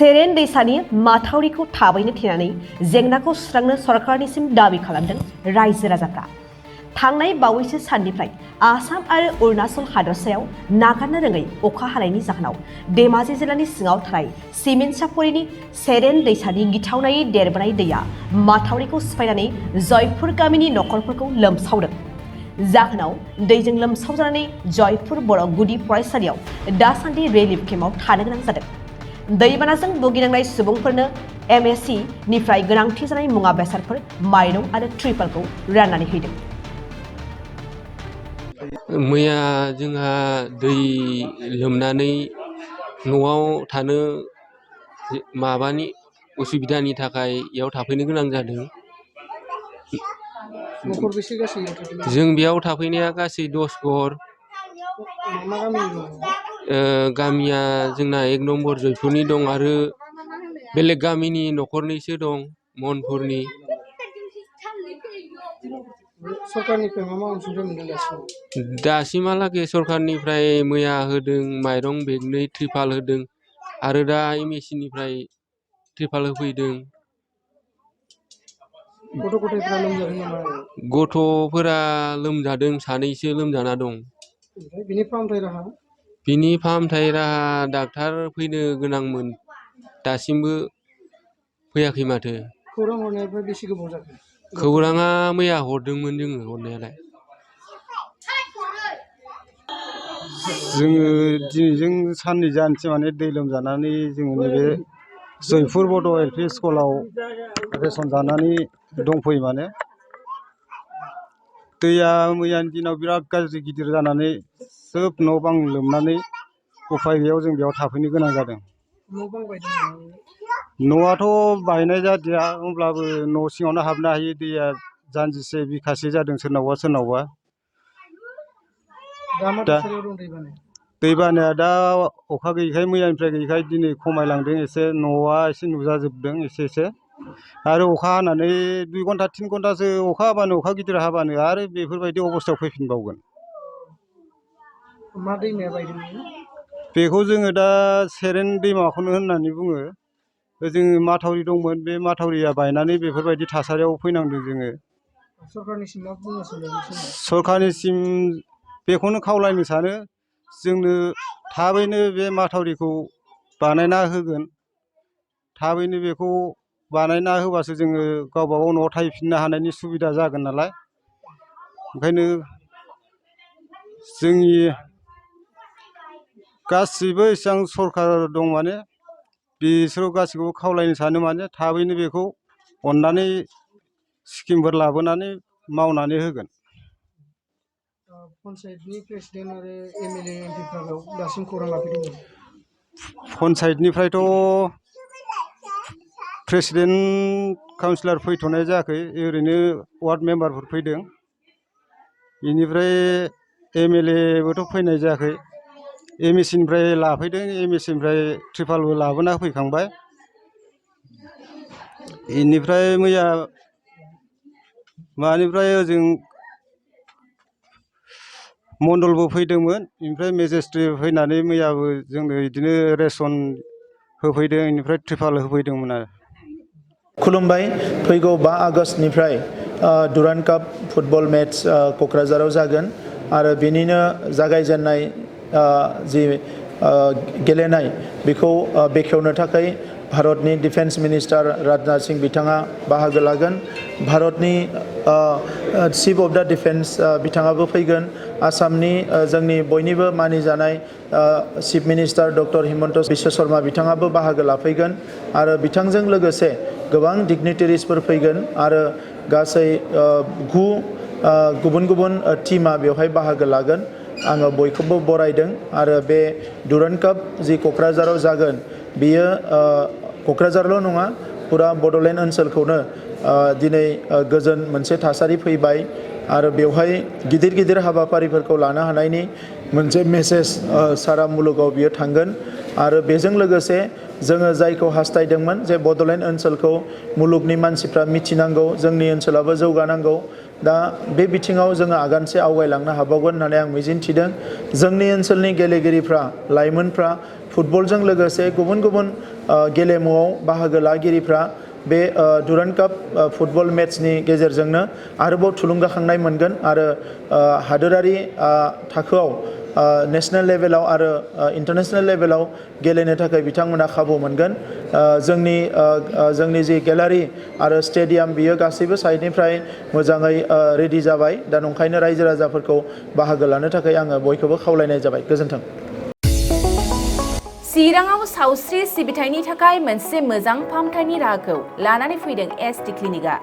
सेरेन दैसानि माथावरिखौ थाबैनो थेनानै जेंनाखौ सुस्रांनो सरकारनिसिम दाबि खालामदों रायजो राजाफ्रा। थांनाय बावैसो साननिफ्राय आसाम आरो अरुणाचल हादरसायाव नागारनो रोङै अखा हानायनि जाहोनाव धेमाजि जिल्लानि सिङाव थानाय सिमेन्साफुरिनि सेरेन दैसानि गिथावनायै देरबोनाय दैया माथावरिखौ सिफायनानै जयपुर गामिनि नखरफोरखौ लोमसावदों। जाहोनाव दैजों लोमसावजानानै जयपुर बर' गुदि फरायसालियाव दासान्दि रिलिफ केम्पआव थानो गोनां जादों। दैबानाजों भुगिनांनाय सुबुंफोरनो MSC निफ्राय गोनांथि जानाय मुवा बेसादफोर माइरं आरो त्रिपालखौ राननानै होदों। मैया जोंहा दै लोमनानै न'आव थानो माबानि उसुबिदानि थाखाय इयाव थाफैनो गोनां जादों। नखरबेसे गासै थाफैदों? जों बेयाव थाफैनाया गासै 10 घर। मा गामि दं? गामिया जोंना 1 नम्बर जयपुरनि दं आरो बेलेग गामिनि नखरनैसो दं मनपुरनि। सरकारनिफ्राय मा अनसुंथाइ मोनदों दासिमाव? दासिमहालागै सरकारनिफ्राय मैया होदों माइरं बेगनै, त्रिपाल होदों आरो दा MSC निफ्राय त्रिपाल होफैदों। गथ' गथायफ्रा लोमजादों नामा? गथ'फोरा लोमजादों, सानैसो लोमजाना दं। ओमफ्राय बिनि फाहामथाय राहा? बिनि फाहामथाय राहा डाक्टार फैनो गोनांमोन, दासिमबो फैयाखै माथो। खौरां हरनायनिफ्राय बेसे गोबाव जाखो? खौराङा मैया हरदोंमोन जोङो हरनायालाय। जोङो दिनैजों साननै जानोसै माने दै लोमजानानै जोङो नैबे जयपुर बड' LP स्कुलाव रेसन जानानै दंफैयो माने। दैया मैयानि दिनाव बिराद गाज्रि गिदिर जानानै सोब न' बां लोमनानै उफाय गैयाव जों बेयाव थाफैनो गोनां जादों। न' बां बायदों? न'आथ' बायनाय जादिया, होमब्लाबो न' सिङावनो हाबनो हायो। दैया जानजिसे बिखासे जादों सोरनावबा सोरनावबा। दा मा थासारियाव दं दैबानाया? दैबानाया दा अखा गैयैखाय मैयानिफ्राय गैयैखाय दिनै खमायलांदों एसे, न'आ एसे नुजाजोबदों एसे। आरो अखा हानानै 2 घन्टा 3 घन्टासो अखा हाबानो, अखा गिदिर हाबानो आरो बेफोरबायदि अबस्थायाव फैफिनबावगोन। मा दैमाया बायदोंमोन? बेखौ जोङो दा सेरेन दैमाखौनो होननानै बुङो। जोङो माथावरि दंमोन, बे माथावरिया बायनानै बेफोरबायदि थासारियाव फैनांदों जोङो। सरकारनिसिम मा बुंनो सानो? सरकारनिसिम बेखौनो खावलायनो सानो, जोंनो थाबैनो बे माथावरिखौ बानायना होगोन। थाबैनो बेखौ बानायना होबासो जोङो गावबा गाव न'आव थाहैफिननो हानायनि सुबिदा जागोन नालाय। ओंखायनो जोंनि गासिबो एसेबां सरकार दं माने बिसोराव गासैखौबो खावलायनो सानो माने थाबैनो बेखौ अननानै स्किमफोर लाबोनानै मावनानै होगोन। पन्सायतनि प्रेसिडेन्ट आरो MLA MPफ्रा दासिम खौरां लाफैदोंमोन? पन्सायतनिफ्रायथ' प्रेसिडेन्ट काउन्सिलर फैथ'नाय जायाखै, ओरैनो वार्ड मेम्बारफोर फैदों। बेनिफ्राय MLA बोथ' फैनाय जायाखै। MSC निफ्राय लाफैदों, MSC निफ्राय त्रिपालबो लाबोना फैखांबाय। बेनिफ्राय मैया मानिफ्राय ओजों मण्डलबो फैदोंमोन, ओमफ्राय मेजिस्ट्रेट फैनानै मैयाबो जोंनो बिदिनो रेसन होफैदों, बेनिफ्राय त्रिपाल होफैदोंमोन आरो। खुलुमबाय। फैगौ 5 आगष्टनिफ्राय डुरान्ड काप फुटबल मेट्च क'क्राझाराव जागोन आरो बेनिनो जागायजेननाय जि गेलेनाय बेखौ बेखेवनो थाखाय भारतनि डिफेन्स मिनिस्टार राजनाथ सिंह बिथाङा बाहागो लागोन। भारतनि चिफ अफ द डिफेन्स बिथाङाबो फैगोन। आसामनि जोंनि बयनिबो मानिजानाय chief minister doctor Himanta Biswa Sarma बिथाङाबो बाहागो लाफैगोन आरो बिथांजों लोगोसे गोबां डिगनिटारिसफोर फैगोन आरो गासै 9 गुबुन गुबुन टीमा बेवहाय बाहागो लागोन। आङो बयखौबो बरायदों आरो बे डुरान्ड काप जि क'क्राझाराव जागोन बियो क'क्राझारल' नङा, पुरा बड'लेण्ड ओनसोलखौनो दिनै गोजोन मोनसे थासारि फैबाय आरो बेवहाय गिदिर गिदिर हाबाफारिफोरखौ लानो हानायनि मोनसे मेसेज सारा मुलुगाव बियो थांगोन आरो बेजों लोगोसे जोङो जायखौ हास्थायदोंमोन जे बड'लेण्ड ओनसोलखौ मुलुगनि मानसिफ्रा मिथिनांगौ, जोंनि ओनसोलाबो जौगानांगौ, दा बे बिथिङाव जोङो आगानसे आवगायलांनो हाबावगोन होननानै आं मिजिंथिदों। जोंनि ओनसोलनि गेलेगिरिफ्रा, लाइमोनफ्रा फुटबलजों लोगोसे गुबुन गुबुन गेलेमुआव बाहागो लागिरिफ्रा बे डुरान्ड काप फुटबल मेट्सनि गेजेरजोंनो आरोबाव थुलुंगाखांनाय मोनगोन आरो हादोरारि थाखोआव नेशनेल लेभेलाव आरो इन्टारनेशनेल लेभेलाव गेलेनो थाखाय बिथांमोना खाबु मोनगोन जोंनि जि गेलारि आरो स्टेडियाम बियो गासैबो साइडनिफ्राय मोजाङै रेडि जाबाय दा नंखायनो रायजो राजाफोरखौ बाहागो लानो थाखाय आङो बयखौबो खावलायनाय जाबाय गोजोन्थों चिराङाव सावस्रि सिबिथायनि थाखाय मोनसे मोजां फाहामथायनि राहाखौ लानानै फैदों एसटि क्लिनिकआ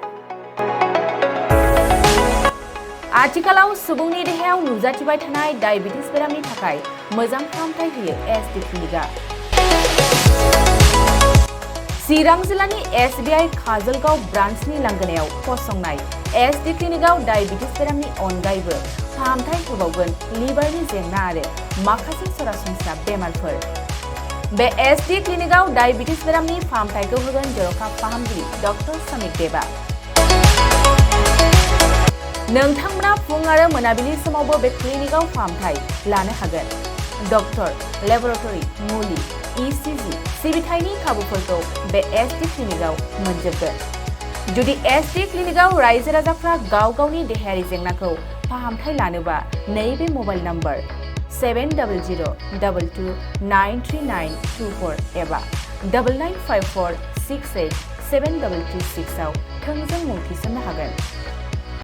आथिखालाव सुबुंनि देहायाव नुजाथिबाय थानाय डायबिटिस बेरामनि थाखाय मोजां फाहामथाय होयो एसटि क्लिनिकआ चिरां जिल्लानि SBI काजलगाव ब्रान्चनि लांगोनायाव फसंनाय एसटि क्लिनिकआव डायबिटिस बेरामनि अनगायैबो फाहामथाय होबावगोन लिभारनि जेंना आरो माखासे सरासनस्रा बेमारफोर बे एसटि क्लिनिकआव डायबिटिस बेरामनि फाहामथायखौ होगोन जर'खा फाहामगिरि डक्टर समिक देबा नोंथांमोना फुं आरो मोनाबिलि समावबो बे क्लिनिकआव फाहामथाय लानो हागोन डक्टर लेबरेटरि मुलि ECG सिबिथायनि खाबुफोरखौ बे एसटि क्लिनिकआव मोनजोबगोन जुदि एसटि क्लिनिकआव रायजो राजाफ्रा गाव गावनि देहायारि जेंनाखौ फाहामथाय लानोबा नैबे मबाइल नम्बर 7002293924 एबा 9954687226 आव थोंजों मुं थिसननो हागोन